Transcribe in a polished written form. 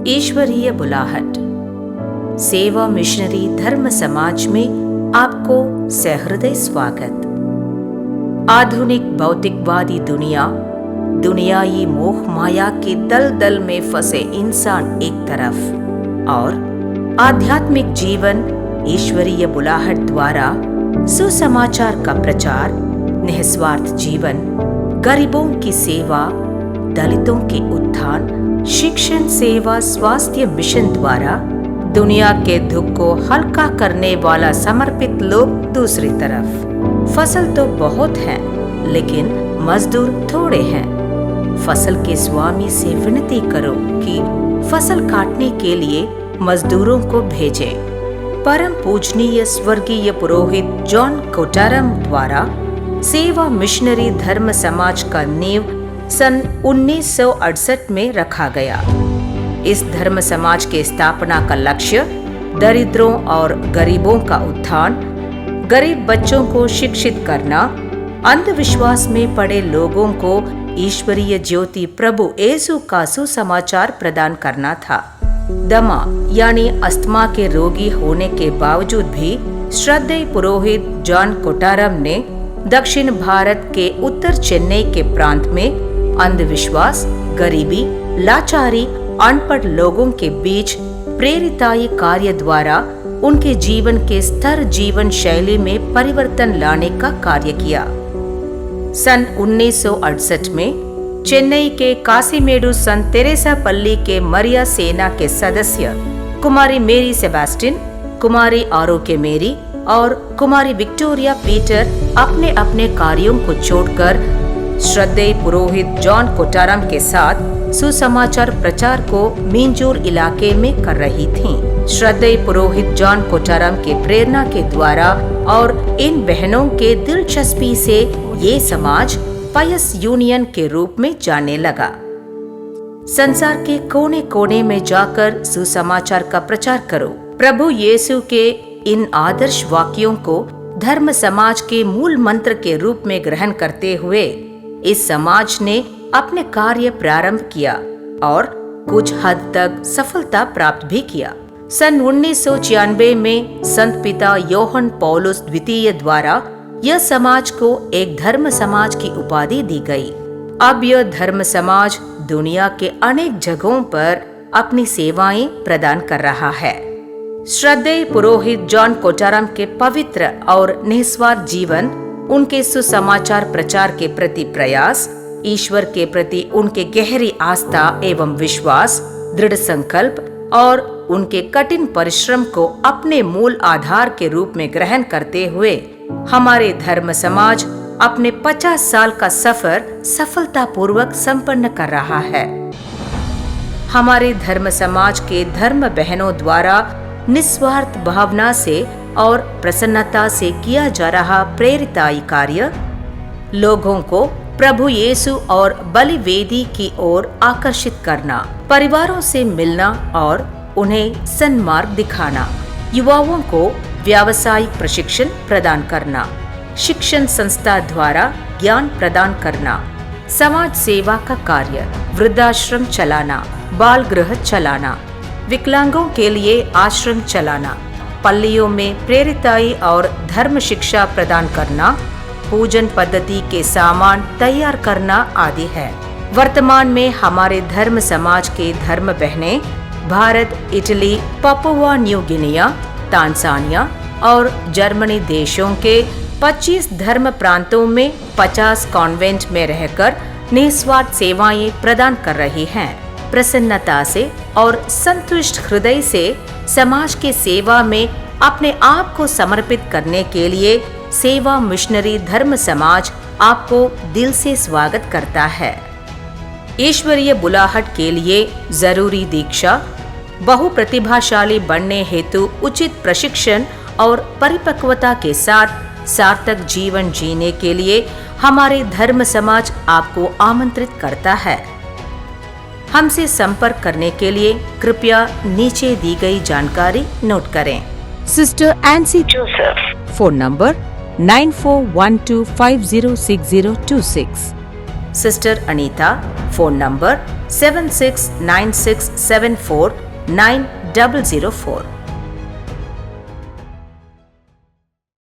ईश्वरीय बुलाहट। सेवा मिशनरी धर्म समाज में आपको सहृदय स्वागत। आधुनिक भौतिकवादी दुनियाई मोह माया के दलदल में फंसे इंसान एक तरफ और आध्यात्मिक जीवन ईश्वरीय बुलाहट द्वारा सुसमाचार का प्रचार, निस्वार्थ जीवन, गरीबों की सेवा, दलितों के उत्थान, शिक्षण, सेवा, स्वास्थ्य मिशन द्वारा दुनिया के दुख को हल्का करने वाला समर्पित लोग दूसरी तरफ। फसल तो बहुत है लेकिन मजदूर थोड़े हैं। फसल के स्वामी से विनती करो कि फसल काटने के लिए मजदूरों को भेजें। परम पूजनीय स्वर्गीय पुरोहित जॉन कोटारम द्वारा सेवा मिशनरी धर्म समाज का नींव सन 1968 में रखा गया। इस धर्म समाज के स्थापना का लक्ष्य दरिद्रों और गरीबों का उत्थान, गरीब बच्चों को शिक्षित करना, अंधविश्वास में पड़े लोगों को ईश्वरीय ज्योति प्रभु येशु का सुसमाचार प्रदान करना था। दमा यानी अस्थमा के रोगी होने के बावजूद भी श्रद्धेय पुरोहित जॉन कोटारम ने दक्षिण भारत के उत्तर चेन्नई के प्रांत में अंधविश्वास, गरीबी, लाचारी, अनपढ़ लोगों के बीच प्रेरिताई कार्य द्वारा उनके जीवन के स्तर, जीवन शैली में परिवर्तन लाने का कार्य किया। सन 1968 में चेन्नई के कासीमेडु संत तेरेसा पल्ली के मरिया सेना के सदस्य कुमारी मेरी सेबास्टिन, कुमारी आरोग्य मेरी और कुमारी विक्टोरिया पीटर अपने अपने कार्यों को छोड़कर श्रद्धेय पुरोहित जॉन कोटारम के साथ सुसमाचार प्रचार को मिंजूर इलाके में कर रही थीं। श्रद्धेय पुरोहित जॉन कोटारम के प्रेरणा के द्वारा और इन बहनों के दिलचस्पी से ये समाज पायस यूनियन के रूप में जाने लगा। संसार के कोने कोने में जाकर सुसमाचार का प्रचार करो। प्रभु येशु के इन आदर्श वाक्यों को धर्म समाज के मूल मंत्र के रूप में ग्रहण करते हुए इस समाज ने अपने कार्य प्रारंभ किया और कुछ हद तक सफलता प्राप्त भी किया। सन 1996 में संत पिता योहन पौलुस द्वितीय द्वारा यह समाज को एक धर्म समाज की उपाधि दी गई। अब यह धर्म समाज दुनिया के अनेक जगहों पर अपनी सेवाएं प्रदान कर रहा है। श्रद्धेय पुरोहित जॉन कोटारम के पवित्र और निस्वार्थ जीवन, उनके सुसमाचार प्रचार के प्रति प्रयास, ईश्वर के प्रति उनके गहरी आस्था एवं विश्वास, दृढ़ संकल्प और उनके कठिन परिश्रम को अपने मूल आधार के रूप में ग्रहण करते हुए हमारे धर्म समाज अपने 50 साल का सफर सफलतापूर्वक संपन्न कर रहा है। हमारे धर्म समाज के धर्म बहनों द्वारा निस्वार्थ भावना से और प्रसन्नता से किया जा रहा प्रेरिताई कार्य लोगों को प्रभु येशु और बलिवेदी की ओर आकर्षित करना, परिवारों से मिलना और उन्हें सन्मार्ग दिखाना, युवाओं को व्यावसायिक प्रशिक्षण प्रदान करना, शिक्षण संस्था द्वारा ज्ञान प्रदान करना, समाज सेवा का कार्य, वृद्धाश्रम चलाना, बाल गृह चलाना, विकलांगों के लिए आश्रम चलाना, पल्लियों में प्रेरिताई और धर्म शिक्षा प्रदान करना, पूजन पद्धति के सामान तैयार करना आदि है। वर्तमान में हमारे धर्म समाज के धर्म बहनें Bharat, Italy, Papua new Guinea, Tanzania और जर्मनी देशों के 25 धर्म प्रांतों में 50 कॉन्वेंट में रहकर निस्वार्थ सेवाएं प्रदान कर रही हैं। प्रसन्नता से और संतुष्ट हृदय से समाज के सेवा में अपने आप को समर्पित करने के लिए सेवा मिशनरी धर्म समाज आपको दिल से स्वागत करता है। ईश्वरीय बुलाहट के लिए जरूरी दीक्षा, बहुप्रतिभाशाली बनने हेतु उचित प्रशिक्षण और परिपक्वता के साथ सार्थक जीवन जीने के लिए हमारे धर्म समाज आपको आमंत्रित करता है। हमसे संपर्क करने के लिए कृपया नीचे दी गई जानकारी नोट करें। Sister एंसी Joseph, phone number 9412506026। Sister Anita, phone number 7696749004।